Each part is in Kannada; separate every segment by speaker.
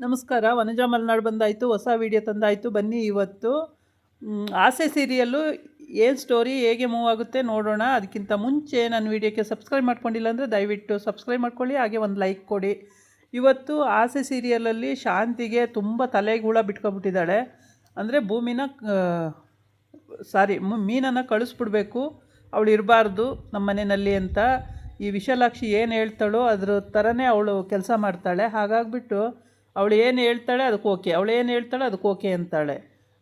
Speaker 1: ನಮಸ್ಕಾರ. ವನಜಾ ಮಲೆನಾಡು ಬಂದಾಯಿತು, ಹೊಸ ವಿಡಿಯೋ ತಂದಾಯಿತು. ಬನ್ನಿ ಇವತ್ತು ಆಸೆ ಸೀರಿಯಲ್ಲು ಏನು ಸ್ಟೋರಿ ಹೇಗೆ ಮೂವ್ ಆಗುತ್ತೆ ನೋಡೋಣ. ಅದಕ್ಕಿಂತ ಮುಂಚೆ ನನ್ನ ವಿಡಿಯೋಕ್ಕೆ ಸಬ್ಸ್ಕ್ರೈಬ್ ಮಾಡ್ಕೊಂಡಿಲ್ಲ ಅಂದರೆ ದಯವಿಟ್ಟು ಸಬ್ಸ್ಕ್ರೈಬ್ ಮಾಡ್ಕೊಳ್ಳಿ, ಹಾಗೆ ಒಂದು ಲೈಕ್ ಕೊಡಿ. ಇವತ್ತು ಆಸೆ ಸೀರಿಯಲಲ್ಲಿ ಶಾಂತಿಗೆ ತುಂಬ ತಲೆಗೆ ಹುಳ ಬಿಟ್ಕೊಬಿಟ್ಟಿದ್ದಾಳೆ. ಅಂದರೆ ಮೀನನ್ನು ಕಳಿಸ್ಬಿಡ್ಬೇಕು, ಅವಳು ಇರಬಾರ್ದು ನಮ್ಮ ಮನೆಯಲ್ಲಿ ಅಂತ. ಈ ವಿಶಾಲಾಕ್ಷಿ ಏನು ಹೇಳ್ತಾಳೋ ಅದ್ರ ಥರನೇ ಅವಳು ಕೆಲಸ ಮಾಡ್ತಾಳೆ. ಹಾಗಾಗಿಬಿಟ್ಟು ಅವಳು ಏನು ಹೇಳ್ತಾಳೆ ಅದಕ್ಕೆ ಓಕೆ, ಅವಳು ಏನು ಹೇಳ್ತಾಳೆ ಅದಕ್ಕೆ ಓಕೆ ಅಂತಾಳೆ.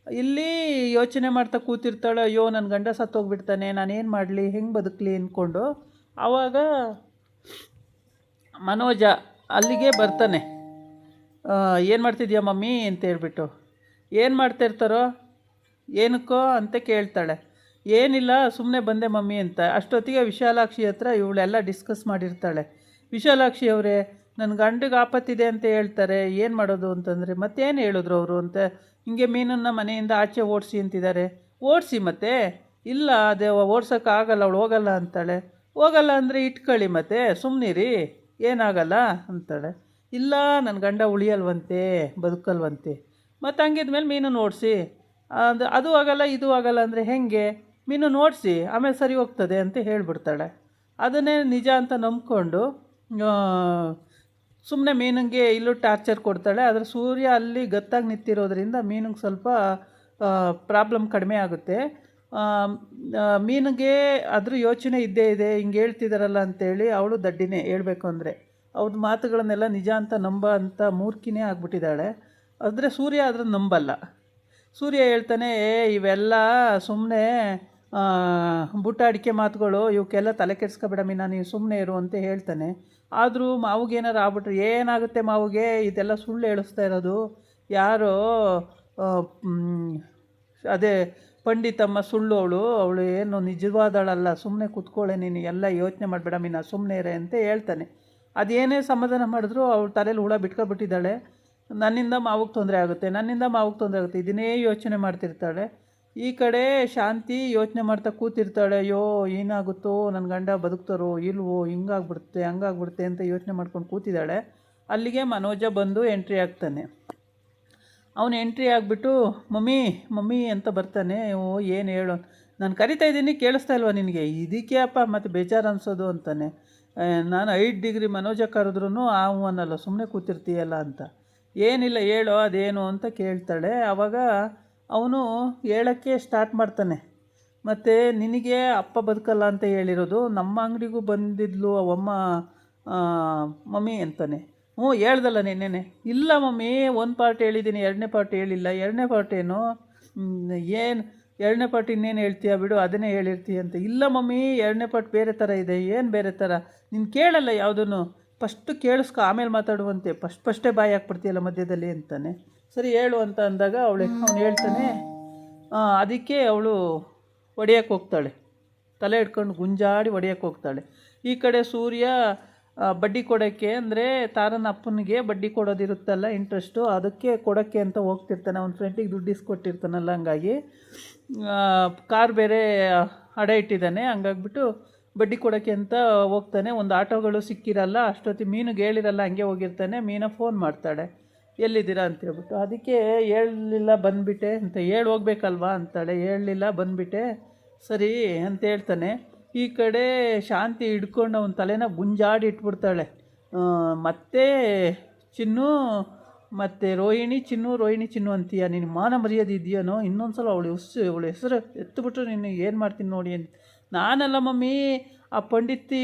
Speaker 1: ಇಲ್ಲಿ ಯೋಚನೆ ಮಾಡ್ತಾ ಕೂತಿರ್ತಾಳೆ, ಅಯ್ಯೋ ನನ್ನ ಗಂಡ ಸತ್ತೋಗ್ಬಿಡ್ತಾನೆ, ನಾನೇನು ಮಾಡಲಿ, ಹೆಂಗೆ ಬದುಕಲಿ ಅಂದ್ಕೊಂಡು. ಆವಾಗ ಮನೋಜ ಅಲ್ಲಿಗೆ ಬರ್ತಾನೆ. ಏನು ಮಾಡ್ತಿದ್ಯಾ ಮಮ್ಮಿ ಅಂತ ಹೇಳ್ಬಿಟ್ಟು. ಏನು ಮಾಡ್ತಾಯಿರ್ತಾರೋ ಏನಕ್ಕೋ ಅಂತ ಕೇಳ್ತಾಳೆ. ಏನಿಲ್ಲ ಸುಮ್ಮನೆ ಬಂದೆ ಮಮ್ಮಿ ಅಂತ. ಅಷ್ಟೊತ್ತಿಗೆ ವಿಶಾಲಾಕ್ಷಿ ಹತ್ರ ಇವಳೆಲ್ಲ ಡಿಸ್ಕಸ್ ಮಾಡಿರ್ತಾಳೆ. ವಿಶಾಲಾಕ್ಷಿ ಅವರೇ, ನನ್ನ ಗಂಡಿಗೆ ಆಪತ್ತಿದೆ ಅಂತ ಹೇಳ್ತಾರೆ, ಏನು ಮಾಡೋದು ಅಂತಂದರೆ ಮತ್ತೇನು ಹೇಳಿದ್ರು ಅವರು ಅಂತ. ಹಿಂಗೆ ಮೀನನ್ನು ಮನೆಯಿಂದ ಆಚೆ ಓಡಿಸಿ ಅಂತಿದ್ದಾರೆ. ಓಡಿಸಿ ಮತ್ತೆ. ಇಲ್ಲ ಅದೇ ಓಡ್ಸೋಕ್ಕಾಗಲ್ಲ, ಅವಳು ಹೋಗಲ್ಲ ಅಂತಾಳೆ. ಹೋಗಲ್ಲ ಅಂದರೆ ಇಟ್ಕೊಳ್ಳಿ ಮತ್ತೆ, ಸುಮ್ಮನಿರಿ, ಏನಾಗಲ್ಲ ಅಂತಾಳೆ. ಇಲ್ಲ ನನ್ನ ಗಂಡ ಉಳಿಯಲ್ವಂತೆ, ಬದುಕಲ್ವಂತೆ. ಮತ್ತು ಹಂಗಿದ್ಮೇಲೆ ಮೀನನ್ನು ಓಡಿಸಿ, ಅದು ಆಗಲ್ಲ ಇದು ಆಗಲ್ಲ ಅಂದರೆ ಹೆಂಗೆ, ಮೀನನ್ನು ಓಡಿಸಿ ಆಮೇಲೆ ಸರಿ ಹೋಗ್ತದೆ ಅಂತ ಹೇಳಿಬಿಡ್ತಾಳೆ. ಅದನ್ನೇ ನಿಜ ಅಂತ ನಂಬ್ಕೊಂಡು ಸುಮ್ಮನೆ ಮೀನಿಗೆ ಇಲ್ಲೂ ಟಾರ್ಚರ್ ಕೊಡ್ತಾಳೆ. ಆದರೆ ಸೂರ್ಯ ಅಲ್ಲಿ ಗತ್ತಾಗಿ ನಿಂತಿರೋದ್ರಿಂದ ಮೀನಿಗೆ ಸ್ವಲ್ಪ ಪ್ರಾಬ್ಲಮ್ ಕಡಿಮೆ ಆಗುತ್ತೆ. ಮೀನಿಗೆ ಅದ್ರ ಯೋಚನೆ ಇದ್ದೇ ಇದೆ, ಹಿಂಗೆ ಹೇಳ್ತಿದ್ದಾರಲ್ಲ ಅಂತೇಳಿ ಅವಳು ದಡ್ಡಿನೇ ಹೇಳಬೇಕು ಅಂದರೆ. ಅವ್ರ ಮಾತುಗಳನ್ನೆಲ್ಲ ನಿಜ ಅಂತ ನಂಬೋ ಮೂರ್ಖಿನೇ ಆಗಿಬಿಟ್ಟಿದ್ದಾಳೆ. ಆದರೆ ಸೂರ್ಯ ಅದನ್ನು ನಂಬಲ್ಲ. ಸೂರ್ಯ ಹೇಳ್ತಾನೆ, ಇವೆಲ್ಲ ಸುಮ್ಮನೆ ಬುಟ್ಟಾಡಿಕೆ ಮಾತುಗಳು, ಇವಕ್ಕೆಲ್ಲ ತಲೆ ಕೆಡಿಸ್ಕೊಬೇಡ ಮೀನಾ, ನೀವು ಸುಮ್ಮನೆ ಇರು ಅಂತ ಹೇಳ್ತಾನೆ. ಆದರೂ ಮಾವಿಗೆ ಏನಾರು ಆಗ್ಬಿಟ್ರೆ ಏನಾಗುತ್ತೆ ಮಾವಿಗೆ, ಇದೆಲ್ಲ ಸುಳ್ಳು ಹೇಳಿಸ್ತಾ ಇರೋದು. ಯಾರೋ ಅದೇ ಪಂಡಿತಮ್ಮ ಸುಳ್ಳು, ಅವಳು ಏನು ನಿಜವಾದಳಲ್ಲ, ಸುಮ್ಮನೆ ಕೂತ್ಕೊಳ್ಳೆ ನೀನು, ಎಲ್ಲ ಯೋಚನೆ ಮಾಡಬೇಡ ಮೀನಾ, ಸುಮ್ಮನೆ ಇರೆ ಅಂತ ಹೇಳ್ತಾನೆ. ಅದೇನೇ ಸಮಾಧಾನ ಮಾಡಿದ್ರು ಅವಳು ತಲೆಯಲ್ಲಿ ಹುಳ ಬಿಟ್ಕೊಬಿಟ್ಟಿದ್ದಾಳೆ. ನನ್ನಿಂದ ಮಾವಿಗೆ ತೊಂದರೆ ಆಗುತ್ತೆ, ಇದನ್ನೇ ಯೋಚನೆ ಮಾಡ್ತಿರ್ತಾಳೆ. ಈ ಕಡೆ ಶಾಂತಿ ಯೋಚನೆ ಮಾಡ್ತಾ ಕೂತಿರ್ತಾಳೆ. ಅಯ್ಯೋ ಏನಾಗುತ್ತೋ, ನನ್ನ ಗಂಡ ಬದುಕ್ತಾರೋ ಇಲ್ವೋ, ಹಿಂಗಾಗ್ಬಿಡುತ್ತೆ ಹಂಗಾಗ್ಬಿಡುತ್ತೆ ಅಂತ ಯೋಚನೆ ಮಾಡ್ಕೊಂಡು ಕೂತಿದ್ದಾಳೆ. ಅಲ್ಲಿಗೆ ಮನೋಜ ಬಂದು ಎಂಟ್ರಿ ಆಗ್ತಾನೆ. ಅವನು ಎಂಟ್ರಿ ಆಗಿಬಿಟ್ಟು ಮಮ್ಮಿ ಮಮ್ಮಿ ಅಂತ ಬರ್ತಾನೆ. ಏನು ಹೇಳು, ನಾನು ಕರಿತಾ ಇದ್ದೀನಿ ಕೇಳಿಸ್ತಾ ಇಲ್ವಾ ನಿನಗೆ, ಇದಕ್ಕೆ ಅಪ್ಪ ಮತ್ತು ಬೇಜಾರು ಅನಿಸೋದು ಅಂತಾನೆ. ನಾನು 5 ಡಿಗ್ರಿ ಮನೋಜ ಕರೆದ್ರೂ ಅನ್ನಲ್ಲ, ಸುಮ್ಮನೆ ಕೂತಿರ್ತೀಯಲ್ಲ ಅಂತ. ಏನಿಲ್ಲ ಹೇಳೋ ಅದೇನು ಅಂತ ಕೇಳ್ತಾಳೆ. ಆವಾಗ ಅವನು ಹೇಳೋಕ್ಕೆ ಸ್ಟಾರ್ಟ್ ಮಾಡ್ತಾನೆ. ಮತ್ತು ನಿನಗೆ ಅಪ್ಪ ಬದುಕಲ್ಲ ಅಂತ ಹೇಳಿರೋದು, ನಮ್ಮ ಅಂಗಡಿಗೂ ಬಂದಿದ್ಲು ಅವಮ್ಮ ಮಮ್ಮಿ ಅಂತಾನೆ. ಹೇಳ್ದಲ್ಲ ನಿನ್ನೆನೆ. ಇಲ್ಲ ಮಮ್ಮಿ, ಒಂದು ಪಾರ್ಟ್ ಹೇಳಿದ್ದೀನಿ, 2ನೇ ಪಾರ್ಟ್ ಹೇಳಿಲ್ಲ. 2ನೇ ಪಾರ್ಟ್ ಏನು 2ನೇ ಪಾರ್ಟ್ ಇನ್ನೇನು ಹೇಳ್ತೀಯ ಬಿಡು, ಅದನ್ನೇ ಹೇಳಿರ್ತೀಯ ಅಂತ. ಇಲ್ಲ ಮಮ್ಮಿ, 2ನೇ ಪಾರ್ಟ್ ಬೇರೆ ಥರ ಇದೆ. ಏನು ಬೇರೆ ಥರ, ನೀನು ಕೇಳಲ್ಲ ಯಾವುದೂ, ಫಸ್ಟು ಕೇಳಿಸ್ಕೊ ಆಮೇಲೆ ಮಾತಾಡುವಂತೆ, ಫಸ್ಟೇ ಬಾಯಿ ಹಾಕ್ಬಿಡ್ತೀಯಲ್ಲ ಮಧ್ಯದಲ್ಲಿ ಅಂತಾನೆ. ಸರಿ ಹೇಳು ಅಂತ ಅಂದಾಗ ಅವನು ಹೇಳ್ತಾನೆ. ಅದಕ್ಕೆ ಅವಳು ಹೊಡೆಯೋಕ್ಕೆ ಹೋಗ್ತಾಳೆ, ತಲೆ ಹಿಡ್ಕೊಂಡು ಗುಂಜಾಡಿ ಹೊಡೆಯೋಕ್ಕೆ ಹೋಗ್ತಾಳೆ. ಈ ಕಡೆ ಸೂರ್ಯ ಬಡ್ಡಿ ಕೊಡೋಕ್ಕೆ, ಅಂದರೆ ತಾರನ ಅಪ್ಪನಿಗೆ ಬಡ್ಡಿ ಕೊಡೋದಿರುತ್ತಲ್ಲ ಇಂಟ್ರೆಸ್ಟು, ಅದಕ್ಕೆ ಕೊಡೋಕ್ಕೆ ಅಂತ ಹೋಗ್ತಿರ್ತಾನೆ. ಅವನ ಫ್ರೆಂಡಿಗೆ ದುಡ್ಡು ಇಸ್ಕೊಟ್ಟಿರ್ತಾನಲ್ಲ, ಹಂಗಾಗಿ ಕಾರ್ ಬೇರೆ ಅಡ ಇಟ್ಟಿದ್ದಾನೆ. ಹಂಗಾಗ್ಬಿಟ್ಟು ಬಡ್ಡಿ ಕೊಡೋಕ್ಕೆ ಅಂತ ಹೋಗ್ತಾನೆ. ಒಂದು ಆಟೋಗಳು ಸಿಕ್ಕಿರಲ್ಲ, ಅಷ್ಟೊತ್ತಿ ಮೀನಿಗೆ ಹೇಳಿರಲ್ಲ, ಹಂಗೆ ಹೋಗಿರ್ತಾನೆ. ಮೀನ ಫೋನ್ ಮಾಡ್ತಾಳೆ, ಎಲ್ಲಿದ್ದೀರಾ ಅಂತೇಳ್ಬಿಟ್ಟು. ಅದಕ್ಕೆ ಹೇಳಲಿಲ್ಲ ಬಂದುಬಿಟ್ಟೆ ಅಂತ. ಹೋಗ್ಬೇಕಲ್ವಾ ಅಂತಾಳೆ. ಹೇಳಲಿಲ್ಲ ಬಂದುಬಿಟ್ಟೆ, ಸರಿ ಅಂತ ಹೇಳ್ತಾನೆ. ಈ ಕಡೆ ಶಾಂತಿ ಹಿಡ್ಕೊಂಡು ಅವನ ತಲೆನ ಗುಂಜಾಡಿ ಇಟ್ಬಿಡ್ತಾಳೆ. ಮತ್ತೆ ಚಿನ್ನು ಮತ್ತು ರೋಹಿಣಿ ಚಿನ್ನು ಅಂತೀಯ, ನೀನು ಮಾನ ಮರ್ಯಾದೆ ಇದೆಯೇನೋ, ಇನ್ನೊಂದು ಸಲ ಅವಳು ಹೆಸರು ಎತ್ತುಬಿಟ್ರು ನೀನು ಏನು ಮಾಡ್ತೀನಿ ನೋಡಿ ಅಂತ. ನಾನಲ್ಲ ಮಮ್ಮಿ, ಆ ಪಂಡಿತಿ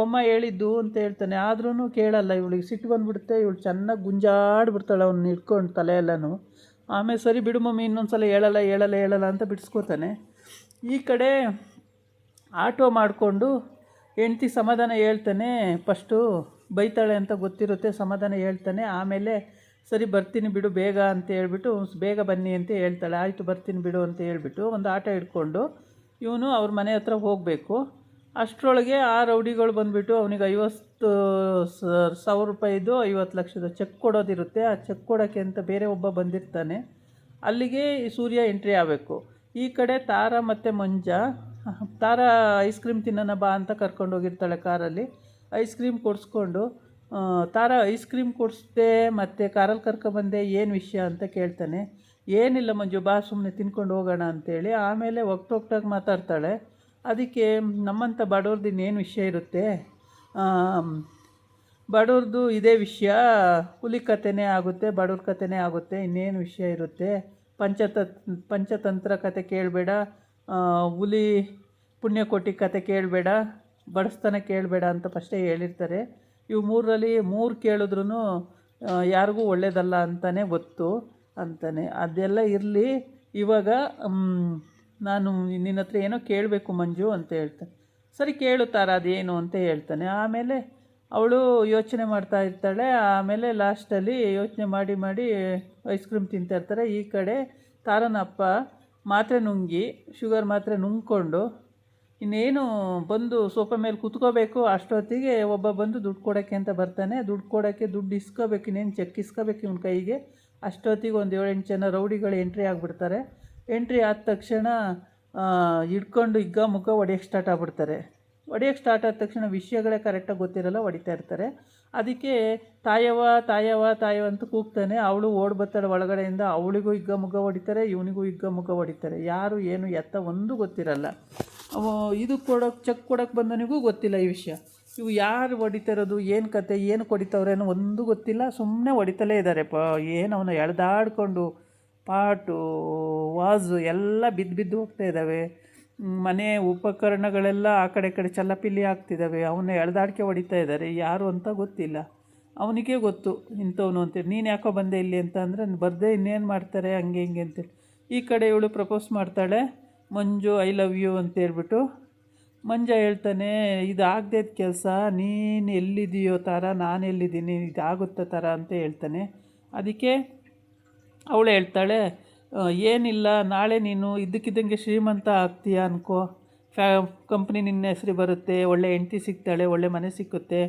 Speaker 1: ಅಮ್ಮ ಹೇಳಿದ್ದು ಅಂತ ಹೇಳ್ತಾನೆ. ಆದ್ರೂ ಕೇಳಲ್ಲ. ಇವಳಿಗೆ ಸಿಟ್ಟು ಬಂದುಬಿಡುತ್ತೆ. ಇವಳು ಚೆನ್ನಾಗಿ ಗುಂಜಾಡ್ಬಿಡ್ತಾಳೆ ಅವ್ನು ಇಟ್ಕೊಂಡು ತಲೆಯೆಲ್ಲನೂ. ಆಮೇಲೆ ಸರಿ ಬಿಡು ಮಮ್ಮಿ, ಇನ್ನೊಂದು ಸಲ ಹೇಳಲ್ಲ ಅಂತ ಬಿಡಿಸ್ಕೋತಾನೆ. ಈ ಕಡೆ ಆಟೋ ಮಾಡಿಕೊಂಡು ಹೆಂಡ್ತಿ ಸಮಾಧಾನ ಹೇಳ್ತಾನೆ. ಫಸ್ಟು ಬೈತಾಳೆ ಅಂತ ಗೊತ್ತಿರುತ್ತೆ, ಸಮಾಧಾನ ಹೇಳ್ತಾನೆ. ಆಮೇಲೆ ಸರಿ ಬರ್ತೀನಿ ಬಿಡು ಬೇಗ ಅಂತ ಹೇಳ್ಬಿಟ್ಟು, ಬೇಗ ಬನ್ನಿ ಅಂತ ಹೇಳ್ತಾಳೆ. ಆಯಿತು ಬರ್ತೀನಿ ಬಿಡು ಅಂತ ಹೇಳ್ಬಿಟ್ಟು ಒಂದು ಆಟೋ ಹಿಡ್ಕೊಂಡು ಇವನು ಅವ್ರ ಮನೆ ಹತ್ರ ಹೋಗಬೇಕು. ಅಷ್ಟರೊಳಗೆ ಆ ರೌಡಿಗಳು ಬಂದುಬಿಟ್ಟು ಅವನಿಗೆ 50,000 ರೂಪಾಯಿದು 50 ಲಕ್ಷದ ಚೆಕ್ ಕೊಡೋದಿರುತ್ತೆ. ಆ ಚೆಕ್ ಕೊಡೋಕ್ಕೆ ಅಂತ ಬೇರೆ ಒಬ್ಬ ಬಂದಿರ್ತಾನೆ. ಅಲ್ಲಿಗೆ ಈ ಸೂರ್ಯ ಎಂಟ್ರಿ ಆಗಬೇಕು. ಈ ಕಡೆ ತಾರ ಮತ್ತು ತಾರ ಐಸ್ ಕ್ರೀಮ್ ತಿನ್ನೋಣ ಬಾ ಅಂತ ಕರ್ಕೊಂಡು ಹೋಗಿರ್ತಾಳೆ ಕಾರಲ್ಲಿ. ಐಸ್ ಕ್ರೀಮ್ ಕೊಡಿಸ್ಕೊಂಡು ತಾರಾ ಐಸ್ ಕ್ರೀಮ್ ಕೊಡಿಸ್ದೆ ಮತ್ತು ಕಾರಲ್ಲಿ ಕರ್ಕೊಬಂದೆ, ಏನು ವಿಷಯ ಅಂತ ಕೇಳ್ತಾನೆ. ಏನಿಲ್ಲ ಮಂಜು, ಬಾ ಸುಮ್ಮನೆ ತಿನ್ಕೊಂಡು ಹೋಗೋಣ ಅಂತೇಳಿ. ಆಮೇಲೆ ಒಗ್ಟೊಗ್ಟಾಗಿ ಮಾತಾಡ್ತಾಳೆ. ಅದಕ್ಕೆ ನಮ್ಮಂಥ ಬಡವ್ರದ್ದು ಇನ್ನೇನು ವಿಷಯ ಇರುತ್ತೆ, ಬಡವ್ರದ್ದು ಇದೇ ವಿಷಯ, ಹುಲಿ ಕಥೆನೇ ಆಗುತ್ತೆ, ಬಡವ್ರ ಕಥೆನೇ ಆಗುತ್ತೆ, ಇನ್ನೇನು ವಿಷಯ ಇರುತ್ತೆ. ಪಂಚತಂತ್ರ ಕತೆ ಕೇಳಬೇಡ, ಹುಲಿ ಪುಣ್ಯಕೋಟಿ ಕತೆ ಕೇಳಬೇಡ, ಬಡಸ್ತನ ಕೇಳಬೇಡ ಅಂತ ಫಸ್ಟೇ ಹೇಳಿರ್ತಾರೆ. ಇವು ಮೂರರಲ್ಲಿ 3 ಕೇಳಿದ್ರೂ ಯಾರಿಗೂ ಒಳ್ಳೆಯದಲ್ಲ ಅಂತಲೇ ಗೊತ್ತು ಅಂತಾನೆ. ಅದೆಲ್ಲ ಇರಲಿ, ಇವಾಗ ನಾನು ನಿನ್ನ ಹತ್ರ ಏನೋ ಕೇಳಬೇಕು ಮಂಜು ಅಂತ ಹೇಳ್ತಾನೆ. ಸರಿ ಕೇಳು ತಾರಾ, ಅದೇನು ಅಂತ ಹೇಳ್ತಾನೆ. ಆಮೇಲೆ ಅವಳು ಯೋಚನೆ ಮಾಡ್ತಾ ಇರ್ತಾಳೆ. ಆಮೇಲೆ ಲಾಸ್ಟಲ್ಲಿ ಯೋಚನೆ ಮಾಡಿ ಮಾಡಿ ಐಸ್ ಕ್ರೀಮ್ ತಿಂತಾಯಿರ್ತಾರೆ. ಈ ಕಡೆ ತಾರನಪ್ಪ ಮಾತ್ರೆ ನುಂಗಿ, ಶುಗರ್ ಮಾತ್ರೆ ನುಂಗ್ಕೊಂಡು ಇನ್ನೇನು ಬಂದು ಸೋಫಾ ಮೇಲೆ ಕೂತ್ಕೋಬೇಕು. ಅಷ್ಟೊತ್ತಿಗೆ ಒಬ್ಬ ಬಂದು ದುಡ್ಡು ಕೊಡೋಕ್ಕೆ ಅಂತ ಬರ್ತಾನೆ. ದುಡ್ಡು ಕೊಡೋಕ್ಕೆ ದುಡ್ಡು ಇಸ್ಕೋಬೇಕು, ಇನ್ನೇನು ಚೆಕ್ ಇಸ್ಕೋಬೇಕು ಇವನ ಕೈಗೆ. ಅಷ್ಟೊತ್ತಿಗೆ ಒಂದು 7-8 ಜನ ರೌಡಿಗಳು ಎಂಟ್ರಿ ಆಗಿಬಿಡ್ತಾರೆ. ಎಂಟ್ರಿ ಆದ ತಕ್ಷಣ ಹಿಡ್ಕೊಂಡು ಮುಖ ಹೊಡೆಯೋಕ್ಕೆ ಸ್ಟಾರ್ಟ್ ಆದ ತಕ್ಷಣ ವಿಷಯಗಳೇ ಕರೆಕ್ಟಾಗಿ ಗೊತ್ತಿರಲ್ಲ, ಹೊಡಿತಾ ಇರ್ತಾರೆ. ಅದಕ್ಕೆ ತಾಯವ್ವ ತಾಯವ್ವ ತಾಯವ್ವ ಅಂತ ಕೂಗ್ತಾನೆ. ಅವಳು ಓಡಿ ಬರ್ತಾಳೆ ಒಳಗಡೆಯಿಂದ. ಅವಳಿಗೂ ಮುಖ ಹೊಡಿತಾರೆ, ಇವನಿಗೂ ಮುಖ ಹೊಡಿತಾರೆ. ಯಾರು ಏನು ಎತ್ತ ಒಂದು ಗೊತ್ತಿರಲ್ಲ. ಇದು ಚೆಕ್ ಕೊಡೋಕ್ಕೆ ಬಂದವನಿಗೂ ಗೊತ್ತಿಲ್ಲ ಈ ವಿಷಯ. ಇವು ಯಾರು ಹೊಡಿತಾ ಇರೋದು, ಏನು ಕತೆ, ಏನು ಕೊಡಿತವ್ರೇನೋ ಒಂದು ಗೊತ್ತಿಲ್ಲ, ಸುಮ್ಮನೆ ಹೊಡಿತಲೇ ಇದ್ದಾರೆ. ಏನು ಅವನು ಎಳೆದಾಡ್ಕೊಂಡು ಪಾಟು ವಾಜು ಎಲ್ಲ ಬಿದ್ದು ಹೋಗ್ತಾ ಇದ್ದಾವೆ. ಮನೆ ಉಪಕರಣಗಳೆಲ್ಲ ಆ ಕಡೆ ಚಲ್ಲಪಿಲ್ಲಿ ಆಗ್ತಿದ್ದಾವೆ. ಅವನ್ನ ಎಳೆದಾಡ್ಕೆ ಹೊಡಿತಾ ಇದ್ದಾರೆ. ಯಾರು ಅಂತ ಗೊತ್ತಿಲ್ಲ. ಅವನಿಗೆ ಗೊತ್ತು ಇಂಥವನು ಅಂತೇಳಿ. ನೀನು ಯಾಕೋ ಬಂದೆ ಇಲ್ಲಿ ಅಂತ ಅಂದರೆ, ಬರ್ದೆ ಇನ್ನೇನು ಮಾಡ್ತಾರೆ ಹಂಗೆ ಹಿಂಗೆ ಅಂತೇಳಿ. ಈ ಕಡೆ ಇವಳು ಪ್ರಪೋಸ್ ಮಾಡ್ತಾಳೆ, ಮಂಜು ಐ ಲವ್ ಯು ಅಂತೇಳ್ಬಿಟ್ಟು. ಮಂಜ ಹೇಳ್ತಾನೆ, ಇದಾಗದೇ ಕೆಲಸ, ನೀನು ಎಲ್ಲಿದೆಯೋ ತಾರ, ನಾನು ಎಲ್ಲಿದ್ದೀನಿ, ಇದಾಗುತ್ತಾ ಥರ ಅಂತ ಹೇಳ್ತಾನೆ. ಅದಕ್ಕೆ ಅವಳು ಹೇಳ್ತಾಳೆ, ಏನಿಲ್ಲ, ನಾಳೆ ನೀನು ಇದ್ದಕ್ಕಿದ್ದಂಗೆ ಶ್ರೀಮಂತ ಆಗ್ತೀಯ ಅನ್ಕೋ, ಕಂಪ್ನಿ ನಿನ್ನ ಹೆಸರು ಬರುತ್ತೆ, ಒಳ್ಳೆ ಹೆಂಡ್ತಿ ಸಿಗ್ತಾಳೆ, ಒಳ್ಳೆ ಮನೆ ಸಿಕ್ಕುತ್ತೆ,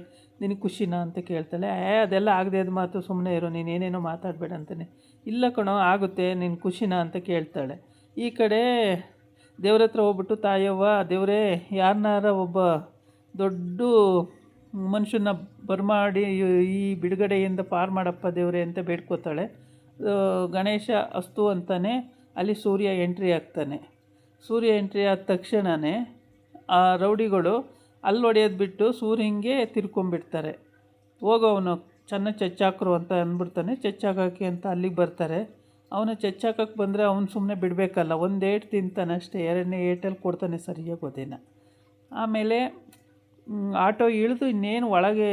Speaker 1: ನಿನಗೆ ಖುಷಿನಾ ಅಂತ ಕೇಳ್ತಾಳೆ. ಅದೆಲ್ಲ ಆಗದೆ ಅದು ಮಾತು, ಸುಮ್ಮನೆ ಇರೋ, ನೀನು ಏನೇನೋ ಮಾತಾಡಬೇಡ ಅಂತಾನೆ. ಇಲ್ಲ ಕಣೋ ಆಗುತ್ತೆ, ನಿನ್ನ ಖುಷಿನಾ ಅಂತ ಕೇಳ್ತಾಳೆ. ಈ ಕಡೆ ದೇವ್ರ ಹತ್ರ ಹೋಗ್ಬಿಟ್ಟು, ತಾಯವ್ವ ದೇವರೇ, ಯಾರನ್ನಾರ ಒಬ್ಬ ದೊಡ್ಡ ಮನುಷ್ಯನ ಬರ್ಮಾಡಿ ಈ ಬಿಡುಗಡೆಯಿಂದ ಪಾರು ಮಾಡಪ್ಪ ದೇವರೇ ಅಂತ ಬೇಡ್ಕೋತಾಳೆ. ಗಣೇಶ ಅಸ್ತು ಅಂತಾನೆ. ಅಲ್ಲಿ ಸೂರ್ಯ ಎಂಟ್ರಿ ಆಗ್ತಾನೆ. ಸೂರ್ಯ ಎಂಟ್ರಿ ಆದ ತಕ್ಷಣವೇ ಆ ರೌಡಿಗಳು ಅಲ್ಲಿ ಹೊಡೆಯೋದು ಬಿಟ್ಟು ಸೂರ್ಯಂಗೆ ತಿರ್ಕೊಂಬಿಡ್ತಾರೆ. ಹೋಗೋವನು ಚೆನ್ನಾಗಿ ಚಚ್ಚಾಕ್ರು ಅಂತ ಅಂದ್ಬಿಡ್ತಾನೆ. ಚಚ್ಚಾಕಕ್ಕೆ ಅಂತ ಅಲ್ಲಿಗೆ ಬರ್ತಾರೆ. ಅವನು ಚಚ್ಚಾಕಕ್ಕೆ ಬಂದರೆ ಅವನು ಸುಮ್ಮನೆ ಬಿಡಬೇಕಲ್ಲ, ಒಂದು ಏಟು ತಿಂತಾನೆ ಅಷ್ಟೇ. 2ನೇ ಏಟಲ್ಲಿ ಕೊಡ್ತಾನೆ ಸರಿಯಾಗಿ ಒದೇನ. ಆಮೇಲೆ ಆಟೋ ಇಳಿದು ಇನ್ನೇನು ಒಳಗೆ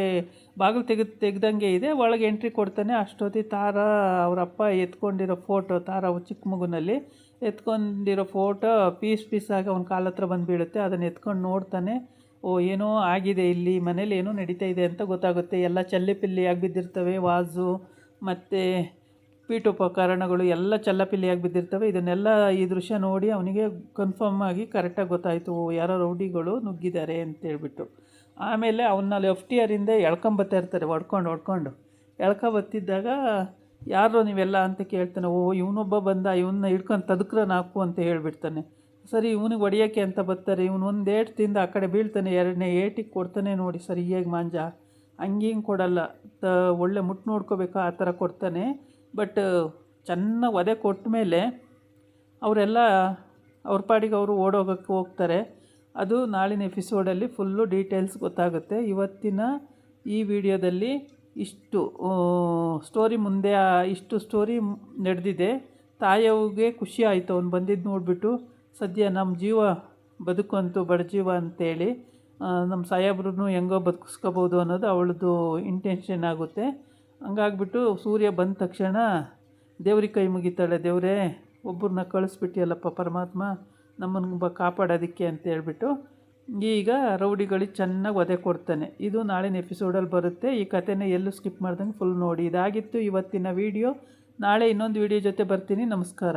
Speaker 1: ಬಾಗಿಲು ತೆಗ್ದಂಗೆ ಇದೆ, ಒಳಗೆ ಎಂಟ್ರಿ ಕೊಡ್ತಾನೆ. ಅಷ್ಟೊತ್ತಿಗೆ ತಾರಾ ಅವರಪ್ಪ ಎತ್ಕೊಂಡಿರೋ ಫೋಟೋ, ತಾರಾ ಚಿಕ್ಕ ಮಗುನಲ್ಲಿ ಎತ್ಕೊಂಡಿರೋ ಫೋಟೋ ಪೀಸಾಗಿ ಅವನ ಕಾಲ ಹತ್ರ ಬಂದು ಬೀಳುತ್ತೆ. ಅದನ್ನು ಎತ್ಕೊಂಡು ನೋಡ್ತಾನೆ. ಏನೋ ಆಗಿದೆ ಇಲ್ಲಿ ಮನೇಲಿ, ಏನೋ ನಡೀತಾ ಇದೆ ಅಂತ ಗೊತ್ತಾಗುತ್ತೆ. ಎಲ್ಲ ಚಲ್ಲೆಪಿಲ್ಲಿಯಾಗಿ ಬಿದ್ದಿರ್ತವೆ, ವಾಜು ಮತ್ತು ಪೀಠೋಪಕರಣಗಳು ಎಲ್ಲ ಚಲ್ಲಪಿಲ್ಲಿಯಾಗಿ ಬಿದ್ದಿರ್ತವೆ. ಇದನ್ನೆಲ್ಲ ಈ ದೃಶ್ಯ ನೋಡಿ ಅವನಿಗೆ ಕನ್ಫರ್ಮ್ ಆಗಿ ಕರೆಕ್ಟಾಗಿ ಗೊತ್ತಾಯಿತು, ಯಾರೋ ರೌಡಿಗಳು ನುಗ್ಗಿದ್ದಾರೆ ಅಂತೇಳ್ಬಿಟ್ಟು. ಆಮೇಲೆ ಅವನ್ನ ಲೆಫ್ಟಿಯರಿಂದ ಎಳ್ಕೊಂಬತ್ತಾ ಇರ್ತಾರೆ, ಹೊಡ್ಕೊಂಡು ಎಳ್ಕೊಬತ್ತಿದ್ದಾಗ, ಯಾರೋ ನೀವೆಲ್ಲ ಅಂತ ಕೇಳ್ತಾನೆ. ಇವನೊಬ್ಬ ಬಂದ, ಇವನ್ನ ಹಿಡ್ಕೊಂಡು ತದಕ್ರ ನಾಕು ಅಂತ ಹೇಳ್ಬಿಡ್ತಾನೆ. ಸರಿ ಇವನಿಗೆ ಹೊಡಿಯೋಕ್ಕೆ ಅಂತ ಬರ್ತಾರೆ. ಇವನು ಒಂದು ಏಟು ತಿಂದು ಆ ಕಡೆ ಬೀಳ್ತಾನೆ. 2ನೇ ಏಟಿಗೆ ಕೊಡ್ತಾನೆ ನೋಡಿ ಸರಿಯಾಗಿ ಮಾಂಜ. ಹಿಂಗೆ ಕೊಡಲ್ಲ, ಒಳ್ಳೆ ಮುಟ್ಟು ನೋಡ್ಕೋಬೇಕು ಆ ಥರ ಕೊಡ್ತಾನೆ. ಬಟ್ ಚೆನ್ನಾಗಿ ಒದೆ ಕೊಟ್ಟ ಮೇಲೆ ಅವರೆಲ್ಲ ಅವ್ರ ಪಾಡಿಗೆ ಅವರು ಓಡೋಗೋಕ್ಕೆ ಹೋಗ್ತಾರೆ. ಅದು ನಾಳಿನ ಎಪಿಸೋಡಲ್ಲಿ ಫುಲ್ಲು ಡೀಟೇಲ್ಸ್ ಗೊತ್ತಾಗುತ್ತೆ. ಇವತ್ತಿನ ಈ ವಿಡಿಯೋದಲ್ಲಿ ಇಷ್ಟು ಸ್ಟೋರಿ ಮುಂದೆ ಇಷ್ಟು ಸ್ಟೋರಿ ನಡೆದಿದೆ. ತಾಯವ್ಗೆ ಖುಷಿ ಆಯಿತು ಅವ್ನು ಬಂದಿದ್ದು ನೋಡಿಬಿಟ್ಟು. ಸದ್ಯ ನಮ್ಮ ಜೀವ ಬದುಕಂತು ಬಡಜೀವ ಅಂತೇಳಿ ನಮ್ಮ ಸಾಹೇಬ್ರೂ ಹೆಂಗೋ ಬದುಕಿಸ್ಕೋಬೋದು ಅನ್ನೋದು ಅವಳದು ಇಂಟೆನ್ಷನ್ ಆಗುತ್ತೆ. ಹಂಗಾಗ್ಬಿಟ್ಟು ಸೂರ್ಯ ಬಂದ ತಕ್ಷಣ ದೇವ್ರಿಗೆ ಕೈ ಮುಗಿತಾಳೆ. ದೇವರೇ, ಒಬ್ಬರನ್ನ ಕಳಿಸ್ಬಿಟ್ಟಿಯಲ್ಲಪ್ಪ ಪರಮಾತ್ಮ, ನಮ್ಮನ್ನು ಕಾಪಾಡೋದಕ್ಕೆ ಅಂತ ಹೇಳ್ಬಿಟ್ಟು ಈಗ ರೌಡಿಗಳಿಗೆ ಚೆನ್ನಾಗಿ ಒದೆ ಕೊಡ್ತಾನೆ. ಇದು ನಾಳಿನ ಎಪಿಸೋಡಲ್ಲಿ ಬರುತ್ತೆ. ಈ ಕಥೆನ ಎಲ್ಲೂ ಸ್ಕಿಪ್ ಮಾಡ್ದಂಗೆ ಫುಲ್ ನೋಡಿ. ಇದಾಗಿತ್ತು ಇವತ್ತಿನ ವಿಡಿಯೋ. ನಾಳೆ ಇನ್ನೊಂದು ವಿಡಿಯೋ ಜೊತೆ ಬರ್ತೀನಿ. ನಮಸ್ಕಾರ.